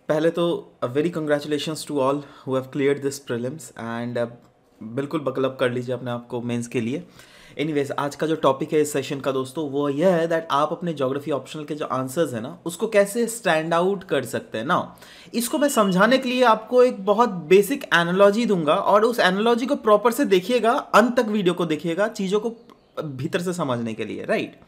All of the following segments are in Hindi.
पहले तो very congratulations to all who have cleared this prelims and बिल्कुल बकल अप कर लीजिए अपने आप को मेंस के लिए। एनीवेज, आज का जो टॉपिक है इस सेशन का दोस्तों वो यह है दैट आप अपने ज्योग्राफी ऑप्शनल के जो आंसर्स है ना उसको कैसे स्टैंड आउट कर सकते हैं ना। इसको मैं समझाने के लिए आपको एक बहुत बेसिक एनालॉजी दूंगा और उस एनालॉजी को प्रॉपर से देखिएगा, अंत तक वीडियो को देखिएगा चीज़ों को भीतर से समझने के लिए, राइट।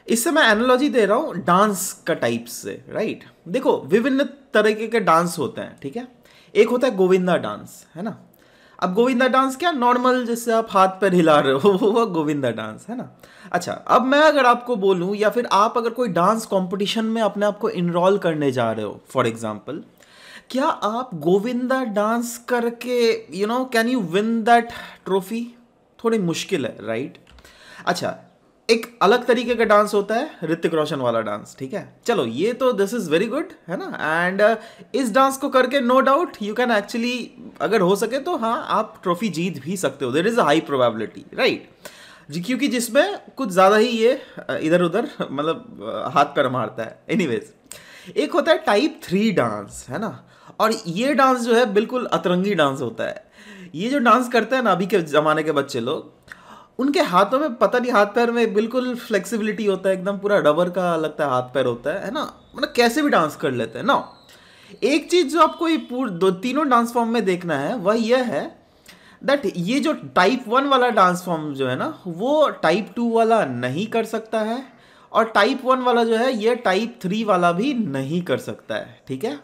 इससे मैं एनालॉजी दे रहा हूं डांस का टाइप्स से, राइट। देखो, विभिन्न तरीके के डांस होते हैं, ठीक है। एक होता है गोविंदा डांस, है ना। अब गोविंदा डांस क्या, नॉर्मल जिससे आप हाथ पैर हिला रहे हो वो गोविंदा डांस है ना। अच्छा, अब मैं अगर आपको बोलूं या फिर आप अगर कोई डांस कंपटीशन में अपने आप को इनरोल करने जा रहे हो, फॉर एग्जांपल, क्या आप गोविंदा डांस करके can you win that trophy? थोड़ी मुश्किल है, राइट। अच्छा, एक अलग तरीके का डांस होता है ऋतिक रोशन वाला डांस, ठीक है। चलो, ये तो दिस इज वेरी गुड, है ना। एंड इस डांस को करके no doubt you can actually, अगर हो सके तो हाँ, आप ट्रॉफी जीत भी सकते हो। There is a high probability, right जी, क्योंकि जिसमें कुछ ज़्यादा ही ये इधर उधर मतलब हाथ पैर मारता है। एनीवेज, एक होता है टाइप 3 डांस, है ना। और ये डांस जो है बिल्कुल अतरंगी डांस होता है। ये जो डांस करते हैं ना अभी के ज़माने के बच्चे लोग, उनके हाथों में पता नहीं, हाथ पैर में बिल्कुल फ्लेक्सिबिलिटी होता है, एकदम पूरा रबर का लगता है हाथ पैर होता है ना। मतलब कैसे भी डांस कर लेते हैं ना। एक चीज़ जो आपको ये तीनों डांस फॉर्म में देखना है वह यह है दैट ये जो टाइप 1 वाला डांस फॉर्म जो है ना वो टाइप 2 वाला नहीं कर सकता है, और टाइप 1 वाला जो है ये टाइप 3 वाला भी नहीं कर सकता है, ठीक है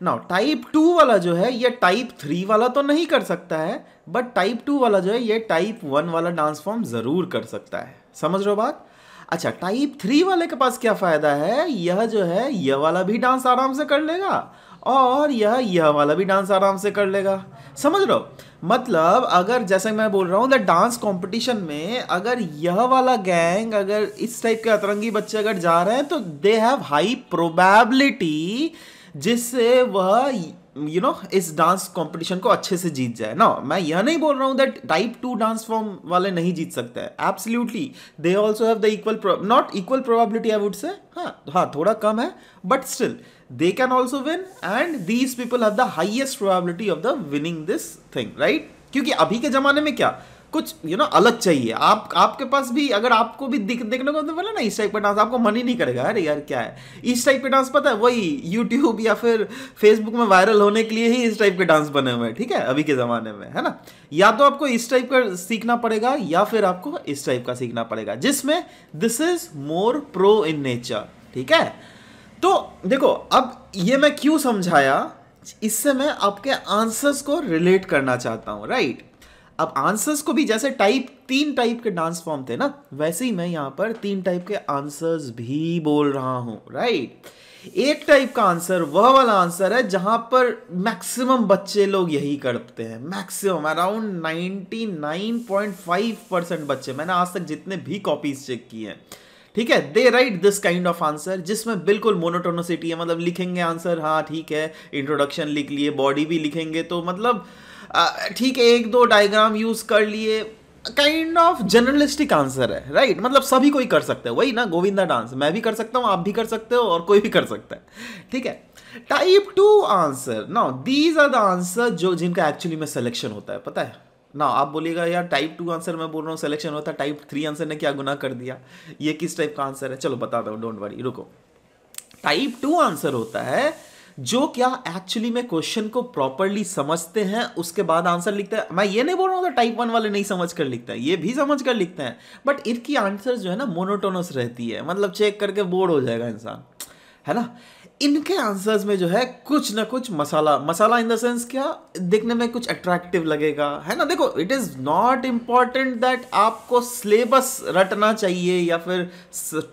ना। टाइप 2 वाला जो है ये टाइप 3 वाला तो नहीं कर सकता है, बट टाइप 2 वाला जो है ये टाइप 1 वाला डांस फॉर्म जरूर कर सकता है। समझ रहे हो बात? अच्छा, टाइप 3 वाले के पास क्या फायदा है, यह जो है यह वाला भी डांस आराम से कर लेगा और यह वाला भी डांस आराम से कर लेगा। समझ रहे हो? मतलब अगर जैसे मैं बोल रहा हूँ दैट डांस कंपटीशन में अगर यह वाला गैंग, अगर इस टाइप के अतरंगी बच्चे अगर जा रहे हैं तो दे हैव हाई प्रोबेबिलिटी जिससे वह इस डांस कंपटीशन को अच्छे से जीत जाए ना। मैं यह नहीं बोल रहा हूं दैट टाइप 2 डांस फॉर्म वाले नहीं जीत सकते हैं। Absolutely they also have the equal, not equal probability I would say, हाँ थोड़ा कम है, but still they can also win and these people have the highest probability of the winning this thing, right? क्योंकि अभी के जमाने में क्या कुछ अलग चाहिए। आपके पास भी, अगर आपको भी देखने को तो बोला ना इस टाइप का डांस, आपको मन ही नहीं करेगा अरे यार क्या है इस टाइप का डांस। पता है, वही यूट्यूब या फिर फेसबुक में वायरल होने के लिए ही इस टाइप के डांस बने हुए हैं, ठीक है, अभी के ज़माने में, है ना। या तो आपको इस टाइप का सीखना पड़ेगा या फिर आपको इस टाइप का सीखना पड़ेगा जिसमें this is more pro in nature, ठीक है। तो देखो, अब ये मैं क्यों समझाया, इससे मैं आपके आंसर्स को रिलेट करना चाहता हूं, राइट। अब आंसर्स को भी जैसे तीन टाइप के डांस फॉर्म थे ना, वैसे ही मैं यहां पर 3 टाइप के आंसर्स भी बोल रहा हूं, राइट। एक टाइप का आंसर वह वाला आंसर है जहां पर मैक्सिमम बच्चे लोग यही करते हैं, मैक्सिमम अराउंड 99.5% बच्चे, मैंने आज तक जितने भी कॉपीज चेक किए हैं, ठीक है, they write this kind of answer जिसमें बिल्कुल मोनोटोनोसिटी है। मतलब लिखेंगे आंसर, हाँ ठीक है, इंट्रोडक्शन लिख लिए, बॉडी भी लिखेंगे तो मतलब ठीक है, 1-2 डायग्राम यूज कर लिए, काइंड ऑफ जनरलिस्टिक आंसर है, राइट। मतलब सभी कोई कर सकता है, वही ना गोविंदा डांस मैं भी कर सकता हूँ, आप भी कर सकते हो और कोई भी कर सकता है, ठीक है। Type 2 answer, now these are the answer जो जिनका एक्चुअली में सिलेक्शन होता है, पता है ना। आप बोलिएगा यार टाइप 2 आंसर मैं बोल रहा हूँ सिलेक्शन होता है, टाइप 3 आंसर ने क्या गुनाह कर दिया, ये किस टाइप का आंसर है, चलो बताता हूँ, डोंट वरी, रुको। टाइप 2 आंसर होता है जो क्या एक्चुअली में क्वेश्चन को प्रॉपरली समझते हैं उसके बाद आंसर लिखते हैं। मैं ये नहीं बोल रहा हूँ टाइप 1 वाले नहीं समझ कर लिखते हैं, ये भी समझ कर लिखते हैं, बट इनकी आंसर जो है ना मोनोटोनस रहती है, मतलब चेक करके बोर हो जाएगा इंसान, है ना। इनके आंसर्स में जो है कुछ ना कुछ मसाला इन द सेंस क्या, देखने में कुछ अट्रैक्टिव लगेगा, है ना। देखो, it is not important that आपको सिलेबस रटना चाहिए या फिर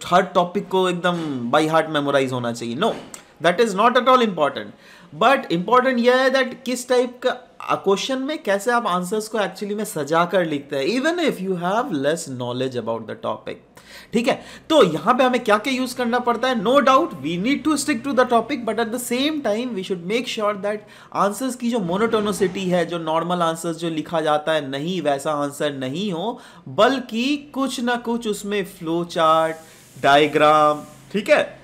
हर टॉपिक को एकदम बाय हार्ट मेमोराइज होना चाहिए, no, that is not at all important. But important यह है दैट किस टाइप का क्वेश्चन में कैसे आप आंसर्स को एक्चुअली में सजा कर लिखते हैं, even if you have less knowledge about the topic, ठीक है। तो यहां पे हमें क्या क्या यूज करना पड़ता है, no doubt we need to stick to the topic, but at the same time we should make sure that answers की जो मोनोटोनोसिटी है, जो नॉर्मल आंसर्स जो लिखा जाता है नहीं वैसा आंसर नहीं हो, बल्कि कुछ ना कुछ उसमें फ्लो चार्ट, डायग्राम, ठीक है,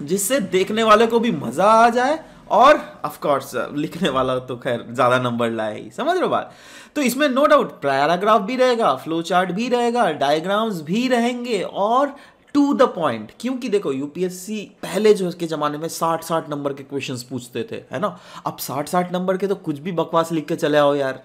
जिससे देखने वाले को भी मजा आ जाए और ऑफ कोर्स लिखने वाला तो खैर ज्यादा नंबर लाए ही, समझ रहे हो बात। तो इसमें नो डाउट पैराग्राफ भी रहेगा, फ्लो चार्ट भी रहेगा, डायग्राम्स भी रहेंगे और टू द पॉइंट। क्योंकि देखो यूपीएससी पहले जो के जमाने में 60-60 नंबर के क्वेश्चंस पूछते थे, है ना। अब 60-60 नंबर के तो कुछ भी बकवास लिख के चले आओ यार,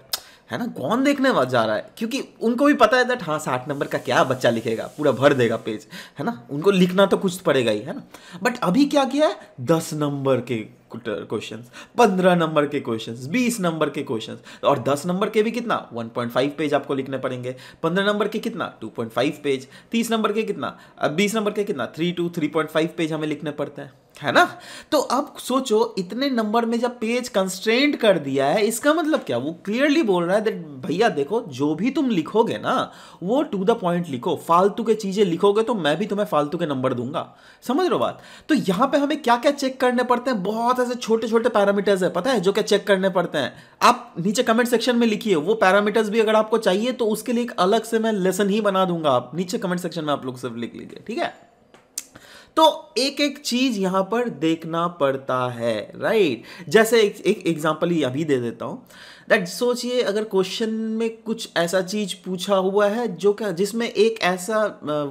है ना। कौन देखने जा रहा है, क्योंकि उनको भी पता है दैट हाँ 60 नंबर का क्या बच्चा लिखेगा, पूरा भर देगा पेज, है ना। उनको लिखना तो कुछ पड़ेगा ही, है ना। बट अभी क्या किया है, 10 नंबर के क्वेश्चंस, 15 नंबर के क्वेश्चंस, 20 नंबर के क्वेश्चंस, और 10 नंबर के भी कितना 1.5 पेज आपको लिखने पड़ेंगे, 15 नंबर के कितना 2.5 पेज, 30 नंबर के कितना, 20 नंबर के कितना 3 to 3.5 पेज हमें लिखने पड़ते हैं, है ना। तो अब सोचो इतने नंबर में जब पेज कंस्ट्रेंट कर दिया है, इसका मतलब क्या, वो क्लियरली बोल रहा है दैट भैया देखो जो भी तुम लिखोगे ना वो टू द पॉइंट लिखो, फालतू के चीजें लिखोगे तो मैं भी तुम्हें फालतू के नंबर दूंगा, समझ रहे हो बात। तो यहां पे हमें क्या क्या चेक करने पड़ते हैं, बहुत ऐसे छोटे छोटे पैरामीटर्स है, पता है जो क्या चेक करने पड़ते हैं। आप नीचे कमेंट सेक्शन में लिखिए वो पैरामीटर्स भी, अगर आपको चाहिए तो उसके लिए एक अलग से मैं लेसन ही बना दूंगा, आप नीचे कमेंट सेक्शन में आप लोग सब लिख लीजिए, ठीक है। तो एक एक चीज यहां पर देखना पड़ता है, राइट। जैसे एक एग्जांपल ही अभी दे देता हूं दैट, सोचिए अगर क्वेश्चन में कुछ ऐसा चीज पूछा हुआ है जो क्या, जिसमें एक ऐसा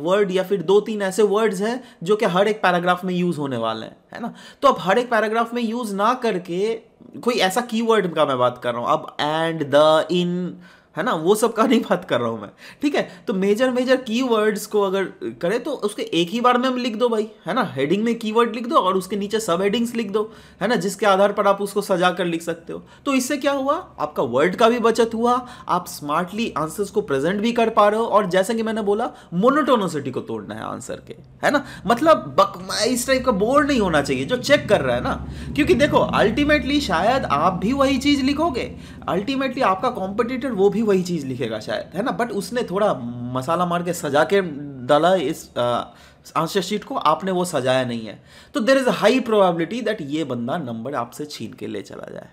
वर्ड या फिर 2-3 ऐसे वर्ड्स हैं जो कि हर एक पैराग्राफ में यूज होने वाले हैं, है ना। तो अब हर एक पैराग्राफ में यूज ना करके कोई ऐसा कीवर्ड का मैं बात कर रहा हूं, अब एंड, द, इन, है ना, वो सब का नहीं बात कर रहा हूं मैं, ठीक है। तो मेजर कीवर्ड्स को अगर करें तो उसके एक ही बार में हम लिख दो भाई, है ना। हेडिंग में कीवर्ड लिख दो और उसके नीचे सब हेडिंग्स लिख दो, है ना, जिसके आधार पर आप उसको सजा कर लिख सकते हो। तो इससे क्या हुआ, आपका वर्ड का भी बचत हुआ, आप स्मार्टली आंसर्स को प्रेजेंट भी कर पा रहे हो, और जैसे कि मैंने बोला मोनोटोनिसिटी को तोड़ना है आंसर के, है ना। मतलब इस टाइप का बोर्ड नहीं होना चाहिए जो चेक कर रहा है ना, क्योंकि देखो अल्टीमेटली शायद आप भी वही चीज लिखोगे, अल्टीमेटली आपका कॉम्पिटिटर वो भी वही चीज लिखेगा शायद, है ना। बट उसने थोड़ा मसाला मार के सजा के डाला इस आंसर शीट को, आपने वो सजाया नहीं है, तो there is a high probability that ये बंदा नंबर आपसे छीन के ले चला जाए।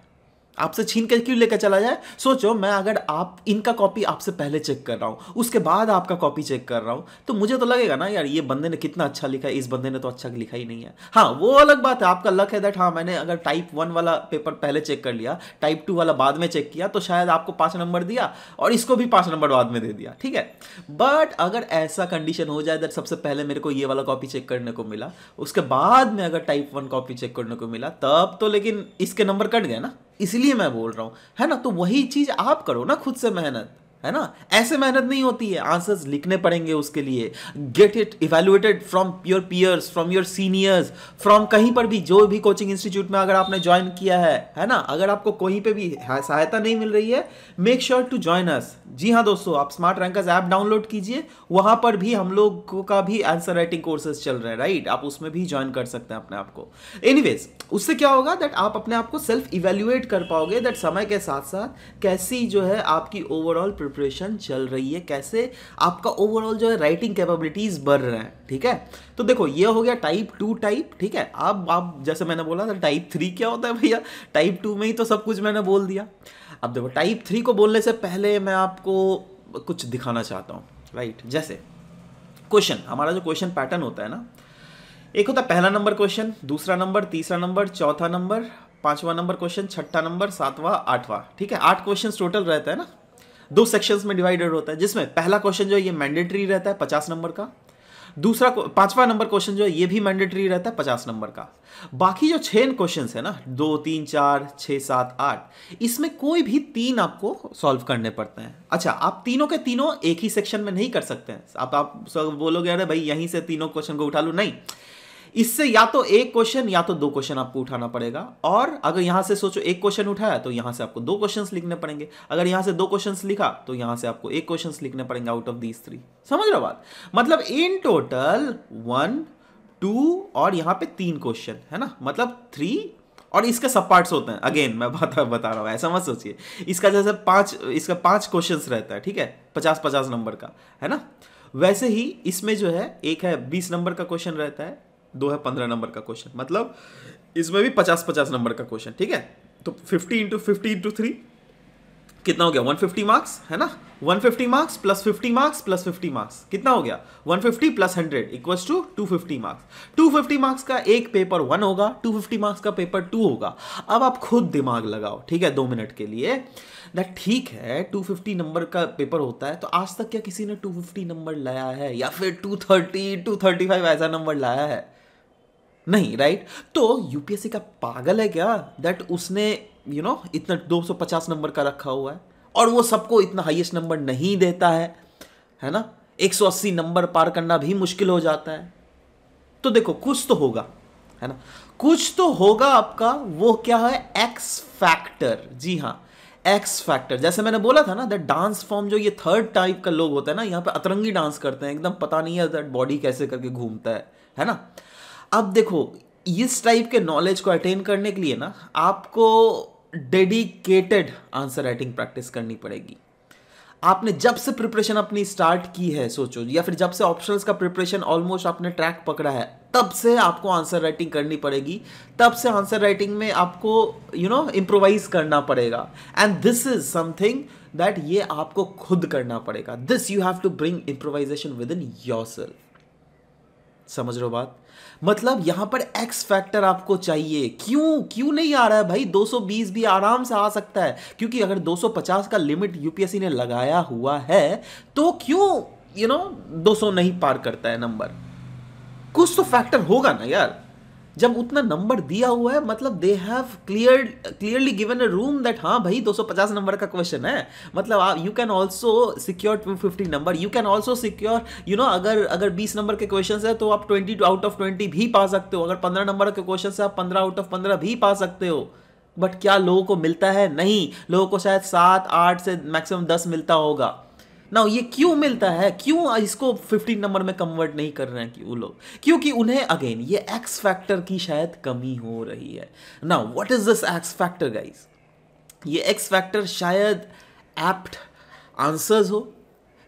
आपसे छीन के क्यों लेकर चला जाए, सोचो मैं अगर आप इनका कॉपी आपसे पहले चेक कर रहा हूं, उसके बाद आपका कॉपी चेक कर रहा हूं, तो मुझे तो लगेगा ना यार ये बंदे ने कितना अच्छा लिखा है, इस बंदे ने तो अच्छा लिखा ही नहीं है। हाँ वो अलग बात है, आपका लक है दैट हाँ मैंने अगर टाइप 1 वाला पेपर पहले चेक कर लिया, टाइप 2 वाला बाद में चेक किया, तो शायद आपको 5 नंबर दिया और इसको भी 5 नंबर बाद में दे दिया, ठीक है। बट अगर ऐसा कंडीशन हो जाए दैट सबसे पहले मेरे को ये वाला कॉपी चेक करने को मिला, उसके बाद में अगर टाइप 1 कॉपी चेक करने को मिला, तब तो लेकिन इसके नंबर कट गए ना, इसलिए मैं बोल रहा हूं, है ना। तो वही चीज आप करो ना खुद से मेहनत, है ना। ऐसे मेहनत नहीं होती है, आंसर्स लिखने पड़ेंगे उसके लिए, get it evaluated from your piers, from your seniors, from कहीं पर भी, जो भी कोचिंग इंस्टीट्यूट में अगर आपने ज्वाइन किया है ना। अगर आपको कहीं पे भी सहायता नहीं मिल रही है, make sure to join us. जी हाँ दोस्तों, आप स्मार्ट रैंकर्स ऐप डाउनलोड कीजिए, वहां पर भी हम लोग का भी आंसर राइटिंग कोर्सेज चल रहे हैं, राइट। आप उसमें भी ज्वाइन कर सकते हैं अपने आप को। एनीवेज, उससे क्या होगा दैट आप अपने आप को सेल्फ इवेल्युएट कर पाओगे दैट समय के साथ साथ कैसी जो है आपकी ओवरऑल प्रिपरेशन चल रही है, कैसे आपका ओवरऑल जो है राइटिंग कैपेबिलिटीज बढ़ रहे हैं, ठीक है। तो देखो ये हो गया टाइप 2 टाइप, ठीक है। अब आप जैसे मैंने बोला था टाइप 3 क्या होता है भैया, टाइप 2 में ही तो सब कुछ मैंने बोल दिया। अब देखो टाइप 3 को बोलने से पहले मैं आपको कुछ दिखाना चाहता हूँ, राइट। जैसे क्वेश्चन, हमारा जो क्वेश्चन पैटर्न होता है ना, एक होता है पहला नंबर क्वेश्चन, दूसरा नंबर, तीसरा नंबर, चौथा नंबर, पांचवा नंबर क्वेश्चन, छठा नंबर, सातवां, आठवां, ठीक है। 8 क्वेश्चन टोटल रहता है ना, 2 सेक्शंस में डिवाइडेड होता है, जिसमें पहला क्वेश्चन जो है ये मैंडेटरी रहता है 50 नंबर का, दूसरा 5वां नंबर क्वेश्चन जो है ये भी मैंडेटरी रहता है 50 नंबर का। बाकी जो 6 क्वेश्चंस है ना, 2, 3, 4, 6, 7, 8, इसमें कोई भी 3 आपको सॉल्व करने पड़ते हैं। अच्छा, आप तीनों के तीनों एक ही सेक्शन में नहीं कर सकते हैं। आप सब बोलोगे अरे भाई यहीं से तीनों क्वेश्चन को उठा लूं, नहीं, इससे या तो एक क्वेश्चन या तो 2 क्वेश्चन आपको उठाना पड़ेगा। और अगर यहां से सोचो एक क्वेश्चन उठाया तो यहां से आपको 2 क्वेश्चंस लिखने पड़ेंगे, अगर यहां से 2 क्वेश्चंस लिखा तो यहां से आपको 1 क्वेश्चंस लिखने पड़ेंगे आउट ऑफ दीज 3। समझ रहे हो बात, मतलब इन टोटल 1, 2 और यहां पे 3 क्वेश्चन है ना, मतलब 3, और इसके सब पार्ट्स होते हैं। अगेन मैं बता रहा हूं, ऐसा मत सोचिए, इसका जैसे 5 क्वेश्चंस रहता है, ठीक है, 50-50 नंबर का, है ना। वैसे ही इसमें जो है एक है 20 नंबर का क्वेश्चन रहता है, 2 है 15 नंबर का क्वेश्चन, मतलब इसमें भी 50-50 नंबर का क्वेश्चन, ठीक है। तो 50 × 50 × 3 कितना हो गया, 150 मार्क्स, है ना। 150 marks plus 50 marks plus 50 marks कितना हो गया? 150 plus 100 equals to 250 marks. 250 marks का एक पेपर 1 होगा, 250 मार्क्स का पेपर 2 होगा। अब आप खुद दिमाग लगाओ, ठीक है, 2 मिनट के लिए। दैट ठीक है, 250 नंबर का पेपर होता है, तो आज तक क्या किसी ने 250 नंबर लाया है या फिर 230 235 ऐसा नंबर लाया है? नहीं, राइट? तो यूपीएससी का पागल है क्या दैट उसने इतना 250 नंबर का रखा हुआ है और वो सबको इतना हाईएस्ट नंबर नहीं देता है ना? 180 नंबर पार करना भी मुश्किल हो जाता है। तो देखो कुछ तो होगा, है ना? कुछ तो होगा आपका। वो क्या है? X factor. जी हाँ, एक्स फैक्टर। जैसे मैंने बोला था ना, दैट डांस फॉर्म जो ये थर्ड टाइप का लोग होता है ना, यहाँ पे अतरंगी डांस करते हैं, एकदम पता नहीं है दैट बॉडी कैसे करके घूमता है ना? अब देखो, इस टाइप के नॉलेज को अटेन करने के लिए ना आपको डेडिकेटेड आंसर राइटिंग प्रैक्टिस करनी पड़ेगी। आपने जब से प्रिपरेशन अपनी स्टार्ट की है, सोचो, या फिर जब से ऑप्शनल्स का प्रिपरेशन ऑलमोस्ट आपने ट्रैक पकड़ा है, तब से आपको आंसर राइटिंग करनी पड़ेगी। तब से आंसर राइटिंग में आपको इम्प्रोवाइज करना पड़ेगा। And this is something that ये आपको खुद करना पड़ेगा। This you have to bring improvisation within yourself. समझ रहे हो बात? मतलब यहां पर एक्स फैक्टर आपको चाहिए। क्यों नहीं आ रहा है भाई? 220 भी आराम से आ सकता है, क्योंकि अगर 250 का लिमिट यूपीएससी ने लगाया हुआ है तो क्यों 200 नहीं पार करता है नंबर? कुछ तो फैक्टर होगा ना यार। जब उतना नंबर दिया हुआ है, मतलब they have clearly given a room that हाँ भाई 250 नंबर का क्वेश्चन है, मतलब आप you can also secure 250 number. You can also secure अगर 20 नंबर के क्वेश्चन है तो आप 20 आउट ऑफ 20 भी पा सकते हो। अगर 15 नंबर के क्वेश्चन है आप 15 आउट ऑफ 15 भी पा सकते हो। बट क्या लोगों को मिलता है? नहीं, लोगों को शायद 7 8 से मैक्सिमम 10 मिलता होगा ना। ये क्यों मिलता है? क्यों इसको 15 नंबर में कन्वर्ट नहीं कर रहे हैं कि वो लोग? क्योंकि उन्हें अगेन ये एक्स फैक्टर की शायद कमी हो रही है। Now what is this x factor guys? ये एक्स फैक्टर शायद एप्ट आंसर्स हो,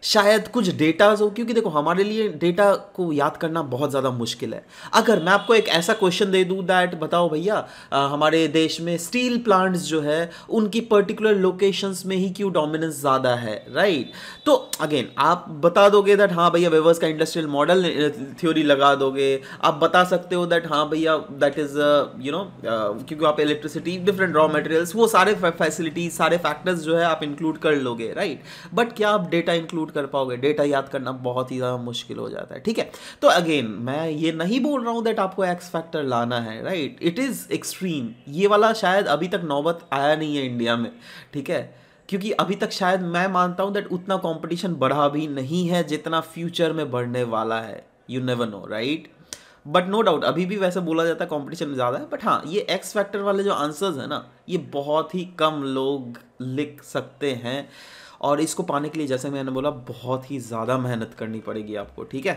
शायद कुछ डेटाज हो, क्योंकि देखो हमारे लिए डेटा को याद करना बहुत ज़्यादा मुश्किल है। अगर मैं आपको एक ऐसा क्वेश्चन दे दूं दैट बताओ भैया हमारे देश में स्टील प्लांट्स जो है उनकी पर्टिकुलर लोकेशंस में ही क्यों डोमिनेंस ज़्यादा है, राइट? तो अगेन आप बता दोगे दैट हाँ भैया वेवर्स का इंडस्ट्रियल मॉडल थ्योरी लगा दोगे। आप बता सकते हो दैट हाँ भैया दैट इज़ क्योंकि आप इलेक्ट्रिसिटी, डिफरेंट रॉ मटेरियल्स, वो सारे फैसिलिटीज, सारे फैक्टर्स जो है आप इंक्लूड कर लोगे, राइट? बट क्या आप डेटा इंक्लूड कर पाओगे? डेटा याद करना बहुत ही ज़्यादा मुश्किल हो जाता है, ठीक है? तो अगेन मैं ये नहीं बोल रहा हूँ दैट आपको एक्स फैक्टर लाना है, राइट? It is extreme. ये वाला शायद अभी तक नौबत आया नहीं है इंडिया में, ठीक है? क्योंकि अभी तक शायद मैं मानता हूँ दैट उतना कंपटीशन बढ़ा भी नहीं है जितना फ्यूचर में बढ़ने वाला है। You never know, right? But no doubt अभी भी वैसे बोला जाता है कंपटीशन ज़्यादा है। बट हाँ, ये एक्स फैक्टर वाले जो आंसर्स है ना, ये बहुत ही कम लोग लिख सकते हैं और इसको पाने के लिए जैसे मैंने बोला बहुत ही ज़्यादा मेहनत करनी पड़ेगी आपको, ठीक है?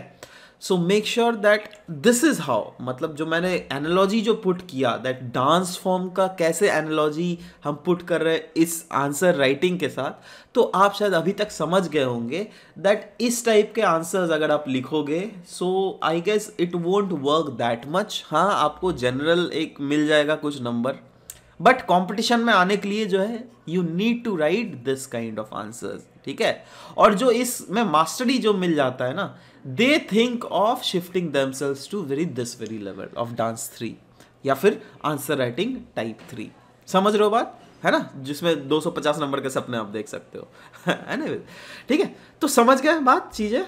So make sure that this is how, मतलब जो मैंने एनालॉजी जो पुट किया दैट डांस फॉर्म का कैसे एनालॉजी हम पुट कर रहे हैं इस आंसर राइटिंग के साथ, तो आप शायद अभी तक समझ गए होंगे दैट इस टाइप के आंसर्स अगर आप लिखोगे so I guess it won't work that much. हाँ, आपको जनरल एक मिल जाएगा कुछ नंबर, बट कंपटीशन में आने के लिए जो है you need to write this kind of answers, ठीक है? और जो इसमें मास्टरी जो मिल जाता है ना, they think of shifting themselves to this very level of dance 3 या फिर आंसर राइटिंग टाइप 3। समझ रहे हो बात, है ना? जिसमें 250 नंबर के सपने आप देख सकते हो। एनीवे, ठीक है? तो समझ गए बात, चीजें?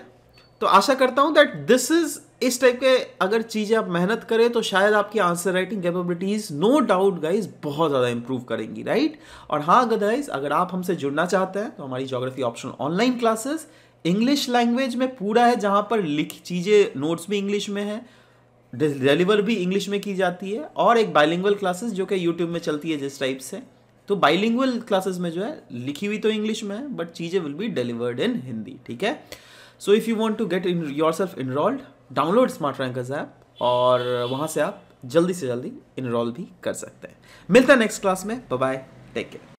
तो आशा करता हूं दैट दिस इज इस टाइप के अगर चीज़ें आप मेहनत करें तो शायद आपकी answer writing capabilities no doubt guys बहुत ज़्यादा इंप्रूव करेंगी, राइट? और हाँ गाइज, अगर आप हमसे जुड़ना चाहते हैं तो हमारी geography optional online classes English language में पूरा है, जहाँ पर लिख चीज़ें नोट्स भी इंग्लिश में है, डिलीवर भी इंग्लिश में की जाती है, और एक बाइलिंगुअल क्लासेस जो कि यूट्यूब में चलती है जिस टाइप से। तो बाइलिंगुअल क्लासेस में जो है लिखी हुई तो इंग्लिश में है बट चीज़ें will be delivered in Hindi, ठीक है? So if you want to get in yourself enrolled, download Smart Rankers app और वहाँ से आप जल्दी से जल्दी इनरोल भी कर सकते हैं। मिलते हैं नेक्स्ट क्लास में। Bye bye, take care.